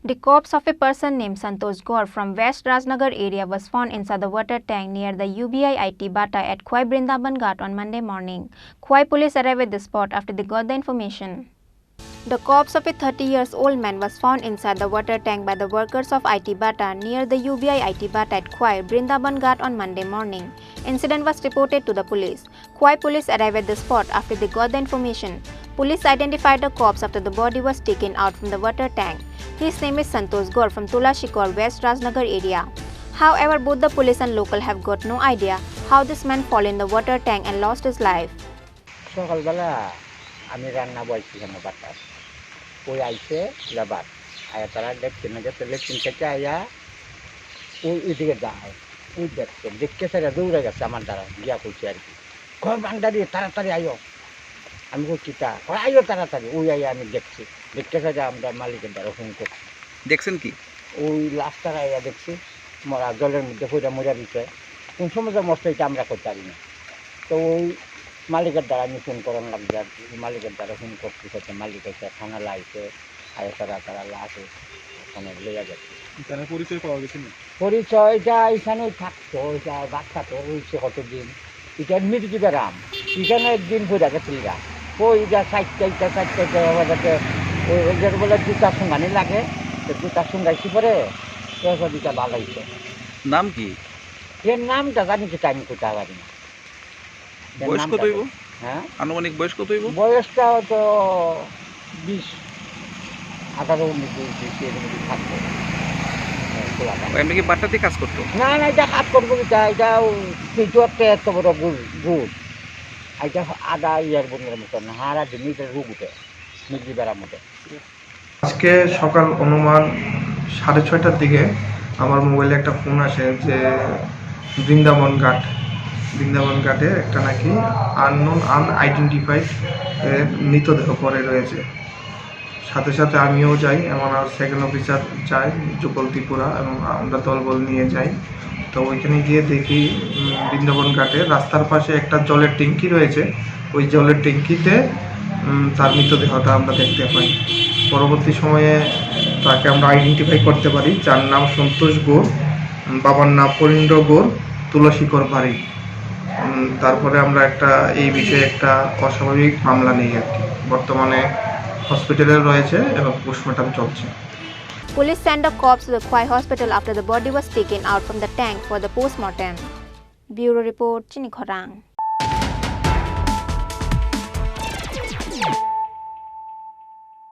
The corpse of a person named Santosh Gaur from West Rajnagar area was found inside the water tank near the UBI IT Batta at Khowai Brindabanghat on Monday morning. Khowai police arrived at the spot after they got the information. The corpse of a 30-year-old man was found inside the water tank by the workers of IT Batta near the UBI IT Batta at Khowai Brindabanghat on Monday morning. Incident was reported to the police. Khowai police arrived at the spot after they got the information. Police identified the corpse after the body was taken out from the water tank. His name is Santosh Gaur from Tulashikor, West Rajnagar area. However, both the police and local have got no idea how this man fell in the water tank and lost his life. সকালবেলা আমি রান্না বলছিলাম বাতাস ওই আইসে যাবার আয়া তারা দেখছেন না যে লেট্রিন থেকে আয়া ওই ওইদিকে যায় ওই দেখছে দেখতে সেটা দৌড়ে গেছে আমার দ্বারা গিয়া করছি আর কি ঘর বান্ডারি তাড়াতাড়ি আইও আমি বলছি তা আইও তাড়াতাড়ি ওই আইয়া আমি দেখছি দেখতে সেটা আমরা মালিকের দ্বারা ফোন করছি দেখছেন কি ওই লাস্টার আইয়া দেখছি মরা জলের মধ্যে পড়ে মরা দিচ্ছে কোন সময় মস্ত এটা আমরা করতে পারি না তো ওই মালিকের দ্বারা আমি ফোন করার লাগবে আর কি মালিকের দ্বারা ফোন করতে হচ্ছে মালিক এসে থানা লাইছে আয় তারা লাশে ওখানে লেগে গেছে পরিচয় পাওয়া গেছে না পরিচয়টা এখানে থাকতো ওইটা বাচ্চা তো রয়েছে কতদিন এটা মির্জি গ্রাম এখানে একদিন বোঝা গেছিল গা ওই যা সাইডটা ওই বলে জুতা সুঙ্গানি লাগে তো জুতা সুঙ্গাইছি পরে দুটা ভালো হয়েছে নাম কি এর নামটা জানি যেটা আমি কোথাও পারি না বয়স কত হইব হ্যাঁ আনুমানিক বয়স কত হইব বয়সটা হয়তো 20-18-19 থাকতো এমনি কি বাট্টাতে কাজ করতো না এটা কাজ করবো এটা একটা এত বড় গুড় এটা আদা ইয়ার বন্ধুর মতন হারা দিন এটা রোগ উঠে মির্জি বেড়ার মতো। আজকে সকাল অনুমান 6:30টার দিকে আমার মোবাইলে একটা ফোন আসে যে বৃন্দাবন ঘাটে একটা নাকি আনআইডেন্টিফাইড মৃতদেহ পড়ে রয়েছে। সাথে সাথে আমিও যাই, আমার সেকেন্ড অফিসার যায় যুগল ত্রিপুরা এবং আমরা দলবল নিয়ে যাই। তো ওইখানে গিয়ে দেখি বৃন্দাবন ঘাটে রাস্তার পাশে একটা জলের ট্যাঙ্কি রয়েছে, ওই জলের ট্যাঙ্কিতে তার মৃতদেহটা আমরা দেখতে পাই। পরবর্তী সময়ে তাকে আমরা আইডেন্টিফাই করতে পারি, যার নাম সন্তোষ গৌর, বাবার নাম পরিন্দ্র গৌর, তুলসীকর বাড়ি। তারপরে আমরা এই বিষয়ে একটা অস্বাভাবিক মামলা নেই আর কি। বর্তমানে হসপিটালে রয়েছে এবং পোস্টমর্টম চলছে। Police sent the corpse to the Khowai hospital after the body was taken out from the tank for the postmortem. Bureau report, Chini Khorang.